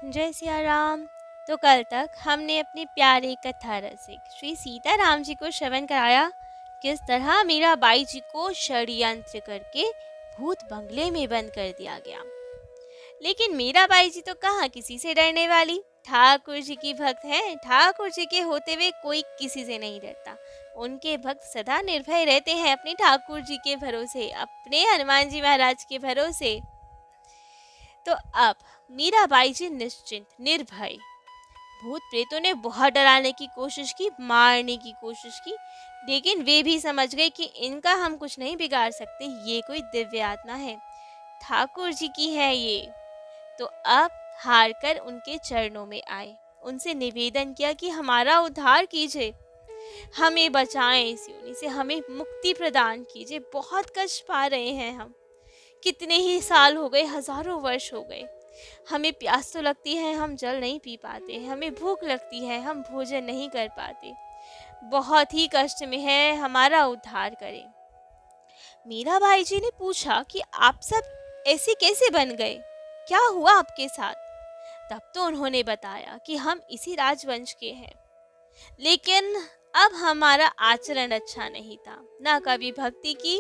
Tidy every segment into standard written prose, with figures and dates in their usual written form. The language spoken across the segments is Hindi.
जय सिया राम। तो कल तक हमने अपनी प्यारे कथा रसिक श्री सीता राम जी को श्रवण कराया, किस तरह मीराबाई जी को षड्यंत्र करके भूत बंगले में बंद कर दिया गया। लेकिन मीराबाई जी तो कहाँ किसी से डरने वाली, ठाकुर जी की भक्त हैं। ठाकुर जी के होते हुए कोई किसी से नहीं डरता। उनके भक्त सदा निर्भय रहते हैं अपने ठाकुर जी के भरोसे, अपने हनुमान जी महाराज के भरोसे। तो अब मीराबाई जी निश्चिंत निर्भय। भूत प्रेतों ने बहुत डराने की कोशिश की, मारने की कोशिश की, लेकिन वे भी समझ गए कि इनका हम कुछ नहीं बिगाड़ सकते। ये कोई दिव्य आत्मा है, ठाकुर जी की है ये। तो अब हार कर उनके चरणों में आए, उनसे निवेदन किया कि हमारा उद्धार कीजिए, हमें बचाएं इस योनि से, हमें मुक्ति प्रदान कीजिए। बहुत कष्ट पा रहे हैं हम, कितने ही साल हो गए, हजारों वर्ष हो गए। हमें प्यास तो लगती है, हम जल नहीं पी पाते, हमें भूख लगती है, हम भोजन नहीं कर पाते, बहुत ही कष्ट में है, हमारा उद्धार करें। मीराबाई जी ने पूछा कि आप सब ऐसे कैसे बन गए, क्या हुआ आपके साथ। तब तो उन्होंने बताया कि हम इसी राजवंश के हैं, लेकिन अब हमारा आचरण अच्छा नहीं था, ना कभी भक्ति की,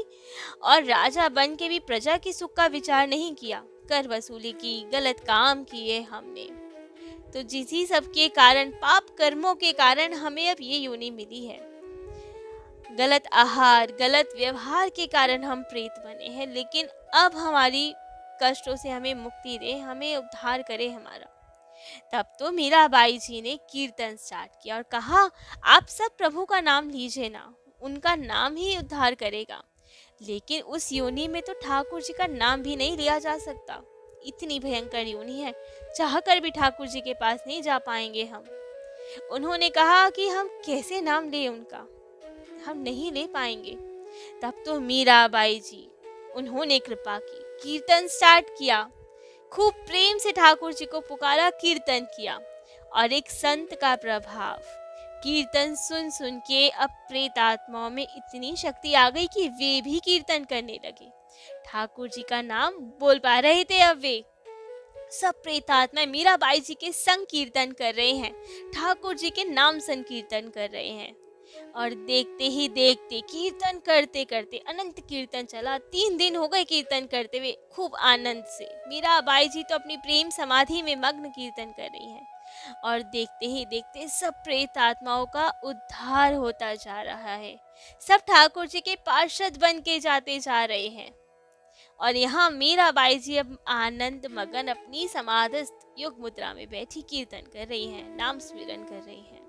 और राजा बन के भी प्रजा की सुख का विचार नहीं किया, कर वसूली की, गलत काम किए हमने। तो जिसी सब के कारण, पाप कर्मों के कारण हमें अब ये योनि मिली है। गलत आहार, गलत व्यवहार के कारण हम प्रेत बने हैं, लेकिन अब हमारी कष्टों से हमें मुक्ति दे, हमें उद्धार करे हमारा। तब तो मीराबाई जी ने कीर्तन स्टार्ट किया और कहा, आप सब प्रभु का नाम लीजिए ना, उनका नाम ही उद्धार करेगा। लेकिन उस योनि में तो ठाकुर जी का नाम भी नहीं लिया जा सकता, इतनी भयंकर योनि है, चाहकर भी ठाकुर जी के पास नहीं जा पाएंगे हम। उन्होंने कहा कि हम कैसे नाम लें उनका, हम नहीं ले पाएंगे। तब तो मीराबाई जी, उन्होंने कृपा की, कीर्तन स्टार्ट किया, खूब प्रेम से ठाकुर जी को पुकारा, कीर्तन किया। और एक संत का प्रभाव, कीर्तन सुन सुन के अब प्रेत आत्माओं में इतनी शक्ति आ गई कि वे भी कीर्तन करने लगे, ठाकुर जी का नाम बोल पा रहे थे। अब वे सब प्रेत आत्माएं मीराबाई जी के संग कीर्तन कर रहे हैं, ठाकुर जी के नाम संकीर्तन कर रहे हैं। और देखते ही देखते कीर्तन करते करते अनंत कीर्तन चला। 3 दिन हो गए कीर्तन करते हुए, खूब आनंद से। मीराबाई जी तो अपनी प्रेम समाधि में मग्न कीर्तन कर रही हैं, और देखते ही देखते सब प्रेत आत्माओं का उद्धार होता जा रहा है, सब ठाकुर जी के पार्षद बन के जाते जा रहे हैं। और यहाँ मीराबाई जी अब आनंद मगन अपनी समाधिस्थ योग मुद्रा में बैठी कीर्तन कर रही हैं, नाम स्मरण कर रही हैं।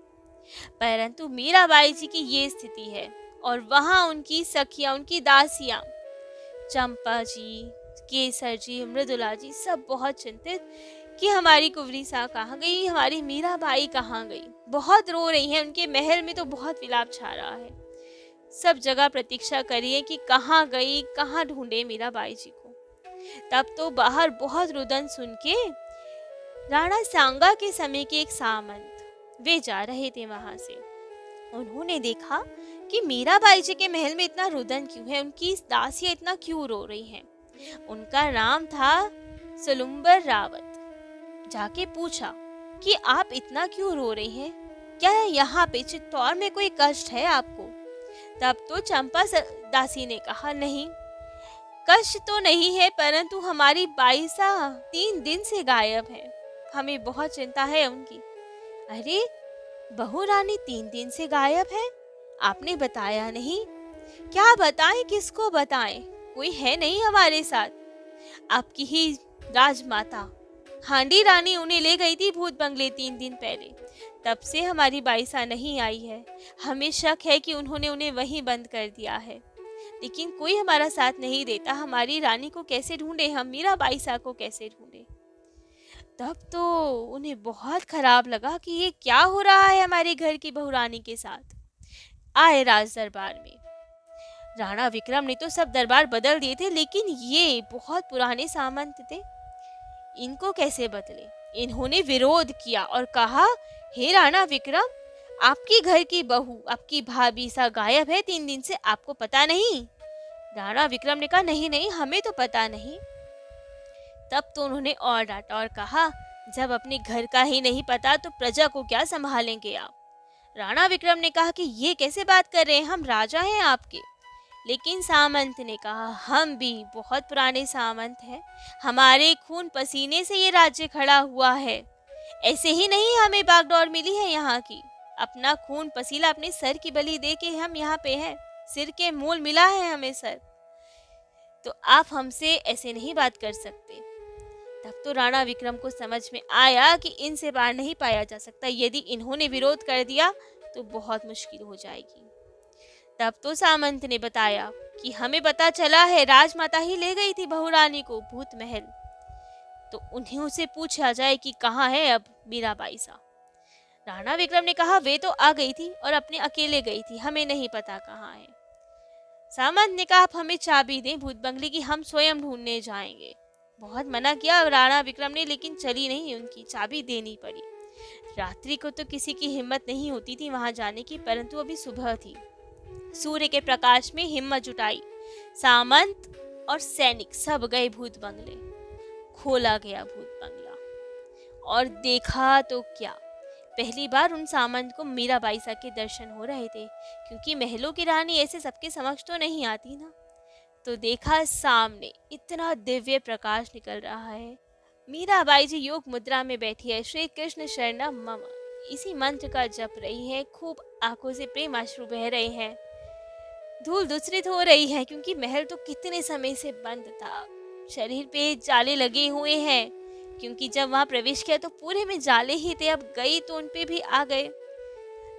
परंतु मीराबाई जी की ये स्थिति है, और वहां उनकी सखियां, उनकी दासियां, चंपा जी, केसर जी, मृदुला जी, सब बहुत चिंतित कि हमारी कुंवरी सा कहाँ गई, हमारी मीराबाई कहाँ गई। बहुत रो रही हैं, उनके महल में तो बहुत विलाप छा रहा है। सब जगह प्रतीक्षा करिए कि कहाँ गई, कहाँ ढूंढे मीराबाई जी को। तब तो बाहर बहुत रुदन सुन के राणा सांगा के समय के एक सामंत वे जा रहे थे वहां से। उन्होंने देखा कि मीराबाई जी के महल में इतना रुदन क्यों है, उनकी दासियां इतना क्यों रो रही हैं। उनका नाम था सुलुम्बर रावत। जाके पूछा कि आप इतना क्यों रो रही हैं, क्या यहाँ पे चित्तौड़ में कोई कष्ट है आपको। तब तो चंपा दासी ने कहा, नहीं, कष्ट तो नहीं है, परंतु हमारी बाईसा 3 दिन से गायब है, हमें बहुत चिंता है उनकी। अरे, बहू रानी 3 दिन से गायब है, आपने बताया नहीं। क्या बताएं, किसको बताएं, कोई है नहीं हमारे साथ। आपकी ही राजमाता हांडी रानी उन्हें ले गई थी भूत बंगले 3 दिन पहले, तब से हमारी बाईसा नहीं आई है। हमें शक है कि उन्होंने उन्हें वहीं बंद कर दिया है, लेकिन कोई हमारा साथ नहीं देता। हमारी रानी को कैसे ढूंढे हम, मीरा बाईसा को कैसे ढूंढे। तब तो उन्हें बहुत खराब लगा कि ये क्या हो रहा है हमारे घर की बहू रानी के साथ। आए राज दरबार में। राणा विक्रम ने तो सब दरबार बदल दिए थे, लेकिन ये बहुत पुराने सामंत थे, इनको कैसे बदले। इन्होंने विरोध किया और कहा, हे राणा विक्रम, आपकी घर की बहू, आपकी भाभी सा गायब है 3 दिन से, आपको पता नहीं। राणा विक्रम ने कहा, नहीं नहीं, हमें तो पता नहीं। तब तो उन्होंने और डांटा और कहा, जब अपने घर का ही नहीं पता तो प्रजा को क्या संभालेंगे आप? राणा विक्रम ने कहा कि ये कैसे बात कर रहे हैं, हम राजा हैं आपके। लेकिन सामंत ने कहा, हम भी बहुत पुराने सामंत हैं, हमारे खून पसीने से ये राज्य खड़ा हुआ है। ऐसे ही नहीं हमें बागडोर मिली है यहाँ की, अपना खून पसीना अपने सर की बलि दे के हम यहाँ पे हैं, सिर के मूल मिला है हमें सर। तो आप हमसे ऐसे नहीं बात कर सकते। तब तो राणा विक्रम को समझ में आया कि इनसे पार नहीं पाया जा सकता, यदि इन्होंने विरोध कर दिया तो बहुत मुश्किल हो जाएगी। तब तो सामंत ने बताया कि हमें पता चला है राजमाता ही ले गई थी बहुरानी को भूत महल, तो उन्हें उसे पूछा जाए कि कहाँ है अब मीराबाई सा। राणा विक्रम ने कहा, वे तो आ गई थी और अपने अकेले गई थी, हमें नहीं पता कहाँ है। सामंत ने कहा, आप हमें चाबी दें भूत बंगले की, हम स्वयं ढूंढने जाएंगे। बहुत मना किया राणा विक्रम ने, लेकिन चली नहीं, उनकी चाबी देनी पड़ी। रात्रि को तो किसी की हिम्मत नहीं होती थी वहां जाने की, परंतु अभी सुबह थी। सूर्य के प्रकाश में हिम्मत जुटाई सामंत और सैनिक सब गए भूत बंगले। खोला गया भूत बंगला और देखा तो क्या, पहली बार उन सामंत को मीराबाई सा के दर्शन हो रहे थे, क्योंकि महलों की रानी ऐसे सबके समक्ष तो नहीं आती ना। तो देखा सामने इतना दिव्य प्रकाश निकल रहा है। मीराबाई जी योग मुद्रा में बैठी है, श्री कृष्ण शरणम मम इसी मंत्र का जप रही है, खूब आंखों से प्रेम अश्रु बह रहे हैं, धूल दूसरित हो रही है, क्योंकि महल तो कितने समय से बंद था, शरीर पे जाले लगे हुए हैं, क्योंकि जब वहां प्रवेश किया तो पूरे में जाले ही थे, अब गई तो उन पे भी आ गए,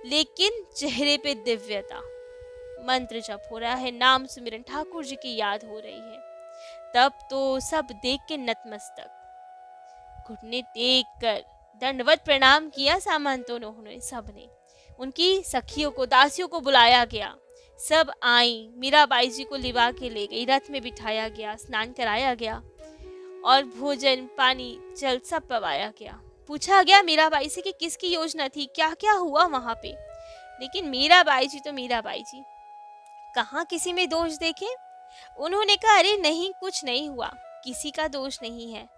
लेकिन चेहरे पे दिव्यता, मंत्र जप हो रहा है, नाम सुमिरन, ठाकुर जी की याद हो रही है। तब तो सब देख के नतमस्तक, घुटने टेक कर दंडवत प्रणाम किया सामंतों ने, सबने। उनकी सखियों को, दासियों को बुलाया गया, सब आई, मीराबाई जी को लिवा के ले गई, रथ में बिठाया गया, स्नान कराया गया और भोजन पानी जल सब पवाया गया। पूछा गया मीराबाई से कि किसकी योजना थी, क्या क्या हुआ वहां पे। लेकिन मीराबाई जी तो मीराबाई जी, कहाँ किसी में दोष देखे। उन्होंने कहा, अरे नहीं, कुछ नहीं हुआ, किसी का दोष नहीं है।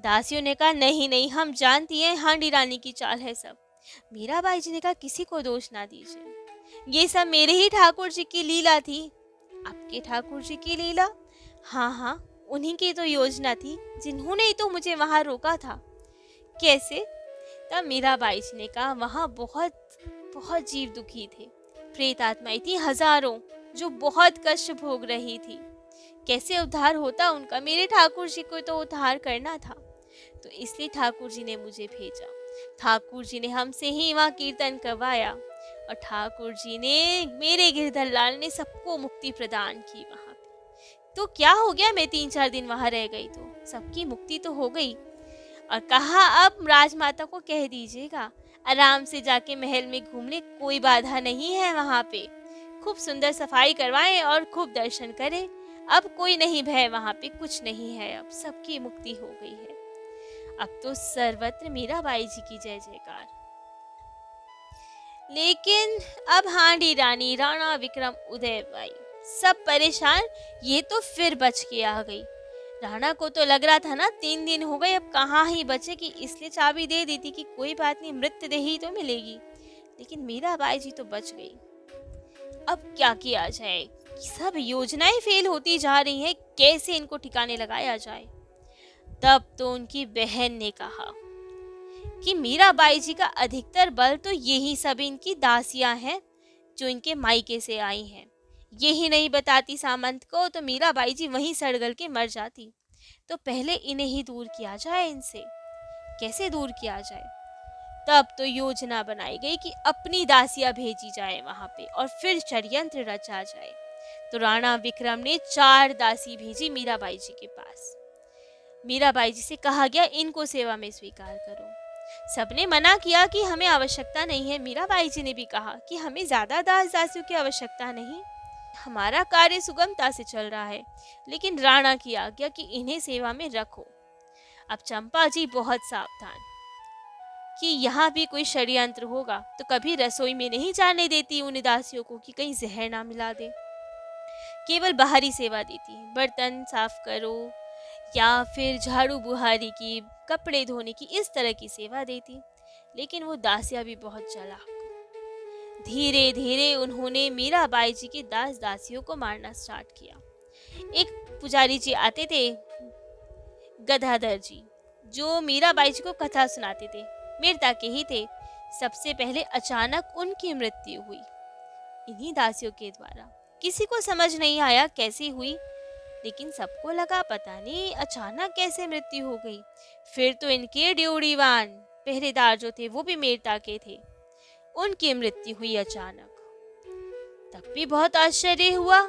दासियों ने कहा, नहीं नहीं, हम जानती हैं हांडी रानी की चाल है सब। मीराबाई जी ने कहा, किसी को दोष ना दीजिए, ये सब मेरे ही ठाकुर जी की लीला थी। आपके ठाकुर जी की लीला? हाँ हाँ, उन्हीं की तो योजना थी, जिन्होंने ही तो मुझे वहां रोका था। कैसे? तब मीराबाई जी ने कहा, वहां बहुत बहुत जीव दुखी थे, प्रेत आत्माएं थी हजारों, जो बहुत कष्ट भोग रही थी। कैसे उद्धार होता उनका? मेरे ठाकुर जी को तो उद्धार करना था, तो इसलिए ठाकुर जी ने मुझे भेजा। ठाकुर जी ने हमसे ही वहाँ कीर्तन करवाया और ठाकुर जी ने, मेरे गिरधर लाल ने सबको मुक्ति प्रदान की वहाँ पे। तो क्या हो गया, मैं 3-4 दिन वहाँ रह गई तो सबकी मुक्ति तो हो गई। और कहा, अब राजमाता को कह दीजिएगा आराम से जाके महल में घूम ले, कोई बाधा नहीं है वहाँ पे, खूब सुंदर सफाई करवाएं और खूब दर्शन करें। अब कोई नहीं भय, वहाँ पे कुछ नहीं है, अब सबकी मुक्ति हो गई है। अब तो सर्वत्र मीराबाई जी की जय जयकार। लेकिन अब हांडी रानी, राणा विक्रम, उदयबाई सब परेशान, ये तो फिर बच के आ गई। राणा को तो लग रहा था ना 3 दिन हो गए, अब कहाँ ही बचेगी, इसलिए चाबी दे दी थी कि कोई बात नहीं, मृतदेही तो मिलेगी। लेकिन मीराबाई जी तो बच गई। अब क्या किया जाए, सब योजनाएं फेल होती जा रही हैं, कैसे इनको ठिकाने लगाया जाए। तब तो उनकी बहन ने कहा कि मीराबाई जी का अधिकतर बल तो यही सब इनकी दासियां हैं, जो इनके मायके से आई हैं। यही नहीं बताती सामंत को तो मीराबाई जी वहीं सड़गल के मर जाती। तो पहले इन्हें ही दूर किया जाए इनसे। कैसे दूर किया जाए? तब तो योजना बनाई गई कि अपनी दासियां भेजी जाए वहां पे और फिर षड्यंत्र रचा जाए। तो राणा विक्रम ने 4 दासी भेजी मीराबाई जी के पास। मीराबाई जी से कहा गया, इनको सेवा में स्वीकार करो। सबने मना किया कि हमें आवश्यकता नहीं है। मीराबाई जी ने भी कहा कि हमें ज्यादा दास दासियों की आवश्यकता नहीं, हमारा कार्य सुगमता से चल रहा है। लेकिन राणा की आज्ञा कि इन्हें सेवा में रखो। अब चंपा जी बहुत सावधान कि यहाँ भी कोई षड्यंत्र होगा तो कभी रसोई में नहीं जाने देती उन दासियों को कि कहीं जहर ना मिला दे। केवल बाहरी सेवा देती, बर्तन साफ करो या फिर झाड़ू बुहारी की, कपड़े धोने की, इस तरह की सेवा देती। लेकिन वो दासियां भी बहुत चालाक। धीरे धीरे उन्होंने मीराबाई जी की दास दासियों को मारना स्टार्ट किया। एक पुजारी जी आते थे, गदाधर जी, जो मीराबाई जी को कथा सुनाते थे, मेरता के ही थे। सबसे पहले अचानक उनकी मृत्यु हुई इन्हीं दासियों के द्वारा। किसी को समझ नहीं आया कैसे हुई, लेकिन सबको लगा पता नहीं अचानक कैसे मृत्यु हो गई। फिर तो इनके ड्यूटीवान पहरेदार जो थे वो भी मेरता के थे, उनकी मृत्यु हुई अचानक। तब भी बहुत आश्चर्य हुआ।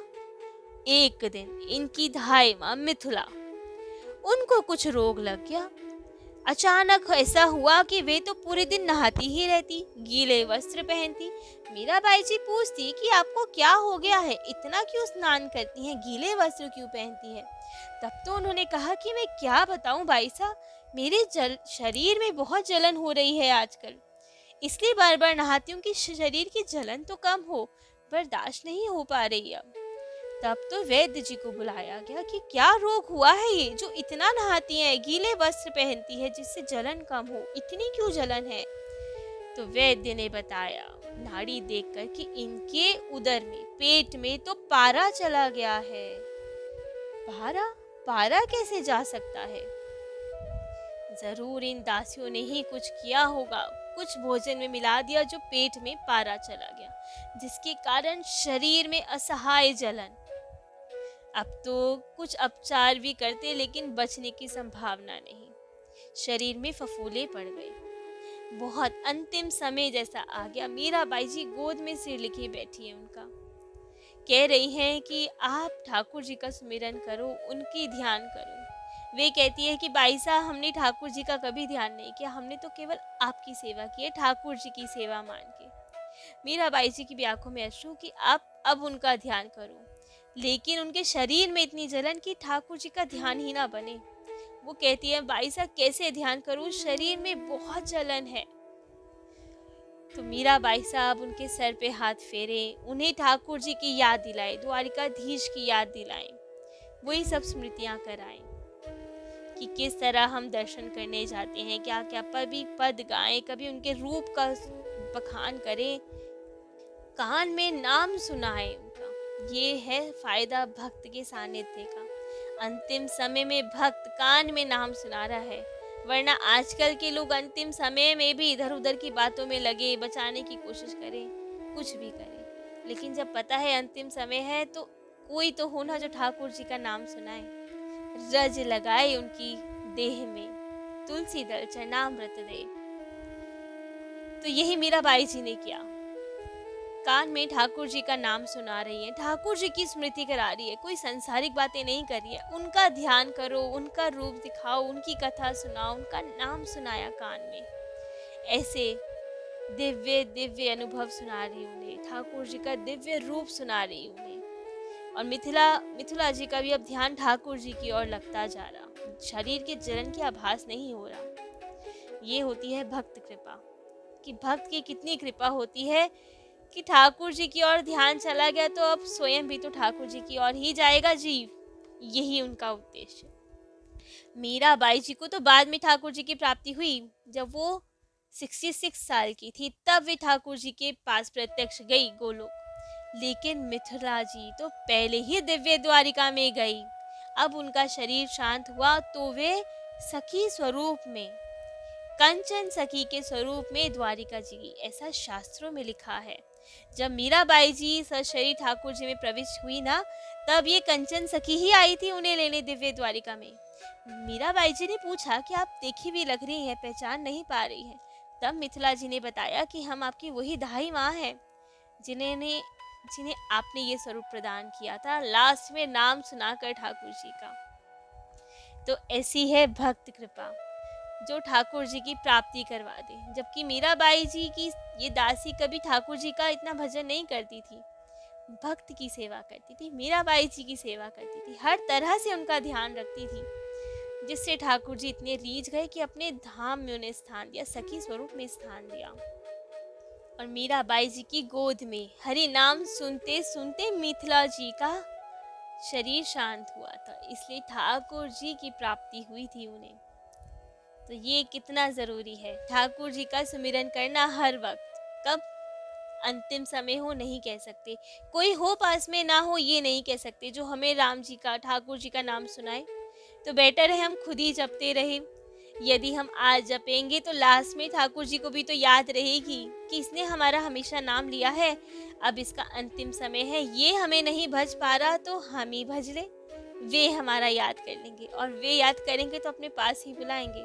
एक दिन इनकी धाई मां मिथुला, उनको कुछ रोग लग गया। अचानक ऐसा हुआ कि वे तो पूरे दिन नहाती ही रहती, गीले वस्त्र पहनती। मीराबाई जी पूछती कि आपको क्या हो गया है, इतना क्यों स्नान करती हैं, गीले वस्त्र क्यों पहनती हैं? तब तो उन्होंने कहा कि मैं क्या बताऊं भाई साहब, मेरे शरीर में बहुत जलन हो रही है आजकल, इसलिए बार बार नहाती हूँ कि शरीर की जलन तो कम हो, बर्दाश्त नहीं हो पा रही अब। तब तो वैद्य जी को बुलाया गया कि क्या रोग हुआ है ये जो इतना नहाती है, गीले वस्त्र पहनती है जिससे जलन कम हो, इतनी क्यों जलन है? तो वैद्य ने बताया नाड़ी देखकर कि इनके उदर में, पेट में तो पारा चला गया है। पारा? पारा कैसे जा सकता है? जरूर इन दासियों ने ही कुछ किया होगा, कुछ भोजन में मिला दिया जो पेट में पारा चला गया, जिसके कारण शरीर में असहाय जलन। अब तो कुछ उपचार भी करते लेकिन बचने की संभावना नहीं, शरीर में फफूले पड़ गए। बहुत अंतिम समय जैसा आ गया। मीराबाई जी गोद में सिर लिखे बैठी है उनका, कह रही हैं कि आप ठाकुर जी का सुमिरन करो, उनकी ध्यान करो। वे कहती है कि बाई साहब हमने ठाकुर जी का कभी ध्यान नहीं किया, हमने तो केवल आपकी सेवा की है, ठाकुर जी की सेवा मान के। मीराबाई जी की भी आंखों में अश्रु कि आप अब उनका ध्यान करो, लेकिन उनके शरीर में इतनी जलन कि ठाकुर जी का ध्यान ही ना बने। वो कहती है बाई साहब कैसे ध्यान करूं, शरीर में बहुत जलन है। तो मीराबाई साहब उनके सर पे हाथ फेरे, उन्हें ठाकुर जी की याद दिलाए, द्वारिकाधीश की याद दिलाए, वही सब स्मृतियां कराएं कि किस तरह हम दर्शन करने जाते हैं, क्या क्या कभी पद गाएं, कभी उनके रूप का बखान करें, कान में नाम सुनाए उनका। ये है फायदा भक्त के सानिध्य का। अंतिम समय में भक्त कान में नाम सुना रहा है, वरना आजकल के लोग अंतिम समय में भी इधर उधर की बातों में लगे, बचाने की कोशिश करें, कुछ भी करें। लेकिन जब पता है अंतिम समय है तो कोई तो हो ना जो ठाकुर जी का नाम सुनाए, रज लगाए उनकी देह में, तुलसी दल चरणामृत दे। तो यही मीराबाई जी ने किया, कान में ठाकुर जी का नाम सुना रही है, ठाकुर जी की स्मृति करा रही है, कोई संसारिक बातें नहीं कर रही है। उनका ध्यान करो, उनका रूप दिखाओ, उनकी कथा सुनाओ, उनका नाम सुनाया कान में। ऐसे दिव्य दिव्य अनुभव सुना रही उन्हें, ठाकुर जी का दिव्य रूप सुना रही उन्हें। और मिथिला जी का भी अब ध्यान ठाकुर जी की ओर लगता जा रहा, शरीर के जलन की आभास नहीं हो रहा। ये होती है भक्त कृपा, कि भक्त की कितनी कृपा होती है कि ठाकुर जी की ओर ध्यान चला गया तो अब स्वयं भी तो ठाकुर जी की ओर ही जाएगा जीव। यही उनका उद्देश्य। मीराबाई जी को तो बाद में ठाकुर जी की प्राप्ति हुई, जब वो 66 साल की थी, तब वे ठाकुर जी के पास प्रत्यक्ष गई गोलोक। लेकिन मिथिला जी तो पहले ही दिव्य द्वारिका में गई। अब उनका शरीर शांत हुआ तो वे सखी स्वरूप में, कंचन सखी के स्वरूप में द्वारिका जी गई, ऐसा शास्त्रों में लिखा है। जब मीराबाई जी सशरीर ठाकुर जी में प्रविष्ट हुई ना, तब ये कंचन सखी ही आई थी उन्हें लेने दिव्य द्वारिका में। मीराबाई जी ने पूछा कि आप देखी हुई लग रही हैं, पहचान नहीं पा रही हैं। तब मिथिला जी ने बताया कि हम आपकी वही दाई माँ हैं जिन्हें आपने ये स्वरूप प्रदान किया था लास्ट में नाम सुनाकर ठाकुर जी का। तो ऐसी है भक्त कृपा जो ठाकुर जी की प्राप्ति करवा दे। जबकि मीराबाई जी की ये दासी कभी ठाकुर जी का इतना भजन नहीं करती थी, भक्त की सेवा करती थी, मीराबाई जी की सेवा करती थी, हर तरह से उनका ध्यान रखती थी, जिससे ठाकुर जी इतने रीझ गए कि अपने धाम में उन्हें स्थान दिया, सखी स्वरूप में स्थान दिया। और मीराबाई जी की गोद में हरि नाम सुनते सुनते मिथिला जी का शरीर शांत हुआ था, इसलिए ठाकुर जी की प्राप्ति हुई थी उन्हें। तो ये कितना ज़रूरी है, ठाकुर जी का सुमिरन करना हर वक्त। कब अंतिम समय हो नहीं कह सकते, कोई हो पास में ना हो ये नहीं कह सकते जो हमें राम जी का, ठाकुर जी का नाम सुनाए। तो बेटर है हम खुद ही जपते रहे। यदि हम आज जपेंगे तो लास्ट में ठाकुर जी को भी तो याद रहेगी कि इसने हमारा हमेशा नाम लिया है। अब इसका अंतिम समय है, ये हमें नहीं भज पा रहा तो हम ही भज ले। वे हमारा याद कर लेंगे और वे याद करेंगे तो अपने पास ही बुलाएंगे।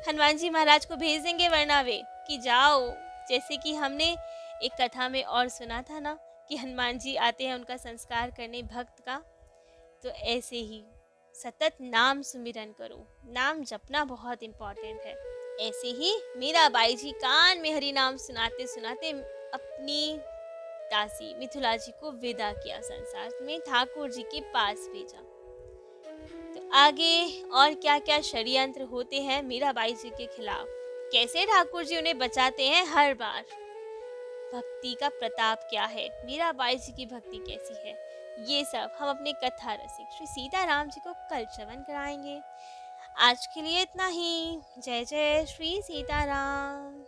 हनुमान जी महाराज को भेज देंगे, वरना वे कि जाओ। जैसे कि हमने एक कथा में और सुना था ना कि हनुमान जी आते हैं उनका संस्कार करने भक्त का। तो ऐसे ही सतत नाम सुमिरन करो, नाम जपना बहुत इम्पोर्टेंट है। ऐसे ही मीराबाई जी कान में हरि नाम सुनाते सुनाते अपनी दासी मिथिला जी को विदा किया, संसार में ठाकुर जी के पास भेजा। तो आगे और क्या क्या षड्यंत्र होते हैं मीराबाई जी के खिलाफ, कैसे ठाकुर जी उन्हें बचाते हैं हर बार, भक्ति का प्रताप क्या है, मीराबाई जी की भक्ति कैसी है, ये सब हम अपने कथा रसिक श्री सीताराम जी को कल श्रवण कराएंगे। आज के लिए इतना ही। जय जय श्री सीताराम।